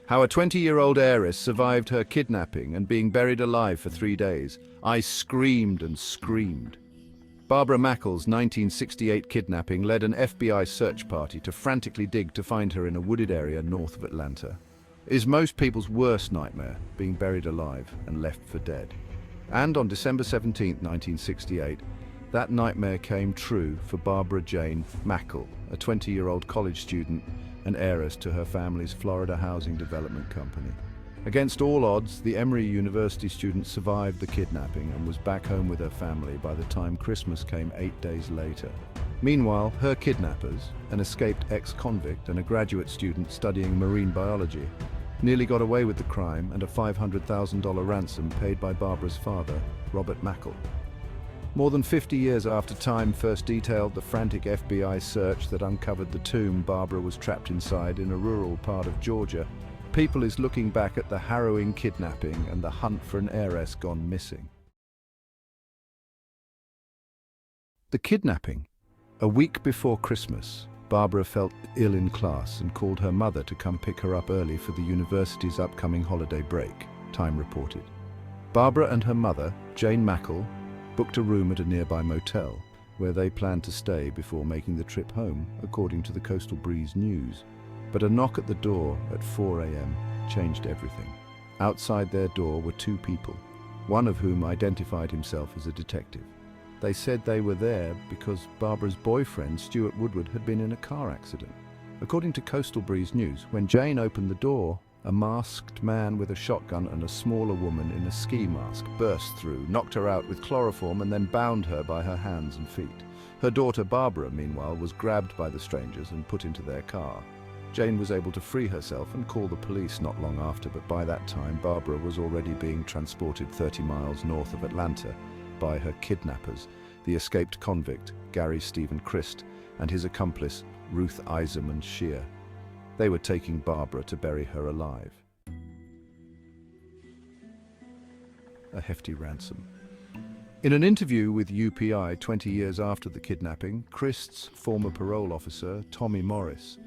How a 20-year-old heiress survived her kidnapping and being buried alive for 3 days. I screamed and screamed. Barbara Mackle's 1968 kidnapping led an FBI search party to frantically dig to find her in a wooded area north of Atlanta. It is most people's worst nightmare, being buried alive and left for dead. And on December 17, 1968, that nightmare came true for Barbara Jane Mackle, a 20-year-old college student and heiress to her family's Florida housing development company. Against all odds, the Emory University student survived the kidnapping and was back home with her family by the time Christmas came 8 days later. Meanwhile, her kidnappers, an escaped ex-convict and a graduate student studying marine biology, nearly got away with the crime and a $500,000 ransom paid by Barbara's father, Robert Mackle. More than 50 years after Time first detailed the frantic FBI search that uncovered the tomb Barbara was trapped inside in a rural part of Georgia, People is looking back at the harrowing kidnapping and the hunt for an heiress gone missing. The kidnapping. A week before Christmas, Barbara felt ill in class and called her mother to come pick her up early for the university's upcoming holiday break, Time reported. Barbara and her mother, Jane Mackle, booked a room at a nearby motel, where they planned to stay before making the trip home, according to the Coastal Breeze News. But a knock at the door at 4 a.m. changed everything. Outside their door were two people, one of whom identified himself as a detective. They said they were there because Barbara's boyfriend, Stuart Woodward, had been in a car accident. According to Coastal Breeze News, when Jane opened the door, a masked man with a shotgun and a smaller woman in a ski mask burst through, knocked her out with chloroform, and then bound her by her hands and feet. Her daughter Barbara, meanwhile, was grabbed by the strangers and put into their car. Jane was able to free herself and call the police not long after, but by that time Barbara was already being transported 30 miles north of Atlanta by her kidnappers, the escaped convict Gary Stephen Christ and his accomplice Ruth Eiserman Shear. They were taking Barbara to bury her alive. A hefty ransom. In an interview with UPI 20 years after the kidnapping, Christ's former parole officer, Tommy Morris,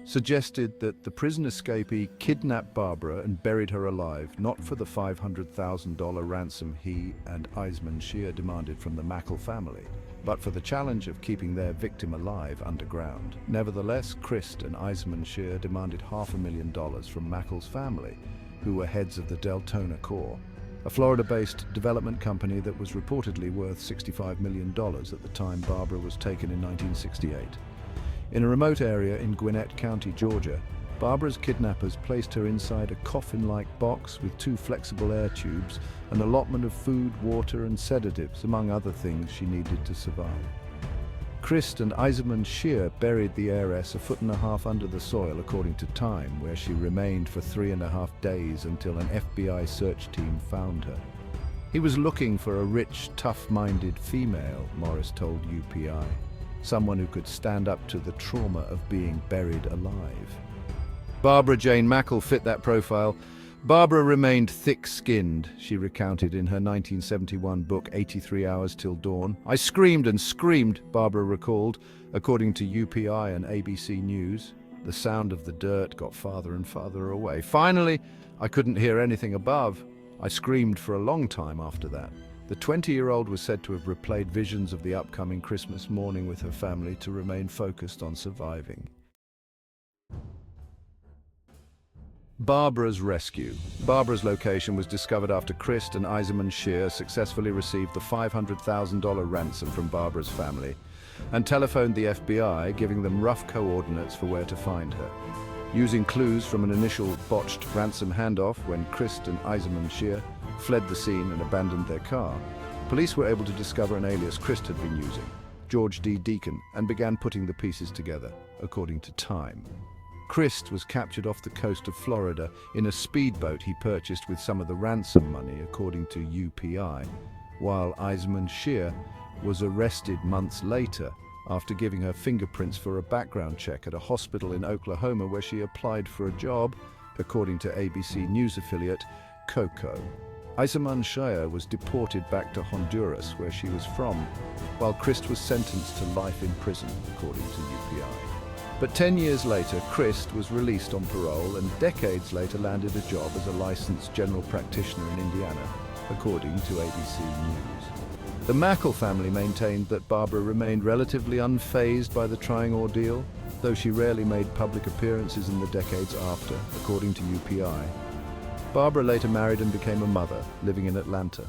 suggested that the prison escapee kidnapped Barbara and buried her alive, not for the $500,000 ransom he and Eiserman Shear demanded from the Mackle family, but for the challenge of keeping their victim alive underground. Nevertheless, Christ and Eiserman Shear demanded $500,000 from Mackle's family, who were heads of the Deltona Corps, a Florida-based development company that was reportedly worth $65 million at the time Barbara was taken in 1968. In a remote area in Gwinnett County, Georgia, Barbara's kidnappers placed her inside a coffin-like box with two flexible air tubes, an allotment of food, water, and sedatives, among other things she needed to survive. Christ and Eiserman Shear buried the heiress 1.5 feet under the soil, according to Time, where she remained for 3.5 days until an FBI search team found her. He was looking for a rich, tough-minded female, Morris told UPI. Someone who could stand up to the trauma of being buried alive. Barbara Jane Mackle fit that profile. Barbara remained thick-skinned, she recounted in her 1971 book 83 Hours Till Dawn. I screamed and screamed, Barbara recalled, according to UPI and ABC News. The sound of the dirt got farther and farther away. Finally, I couldn't hear anything above. I screamed for a long time after that. The 20-year-old was said to have replayed visions of the upcoming Christmas morning with her family to remain focused on surviving. Barbara's rescue. Barbara's location was discovered after Christ and Eiserman Shear successfully received the $500,000 ransom from Barbara's family and telephoned the FBI, giving them rough coordinates for where to find her. Using clues from an initial botched ransom handoff when Christ and Eiserman Shear fled the scene and abandoned their car, police were able to discover an alias Christ had been using, George D. Deacon, and began putting the pieces together, according to Time. Christ was captured off the coast of Florida in a speedboat he purchased with some of the ransom money, according to UPI, while Eiserman Shear was arrested months later after giving her fingerprints for a background check at a hospital in Oklahoma where she applied for a job, according to ABC News affiliate Coco. Eiserman Shear was deported back to Honduras, where she was from, while Christ was sentenced to life in prison, according to UPI. But 10 years later, Christ was released on parole and decades later landed a job as a licensed general practitioner in Indiana, according to ABC News. The Mackle family maintained that Barbara remained relatively unfazed by the trying ordeal, though she rarely made public appearances in the decades after, according to UPI. Barbara later married and became a mother, living in Atlanta.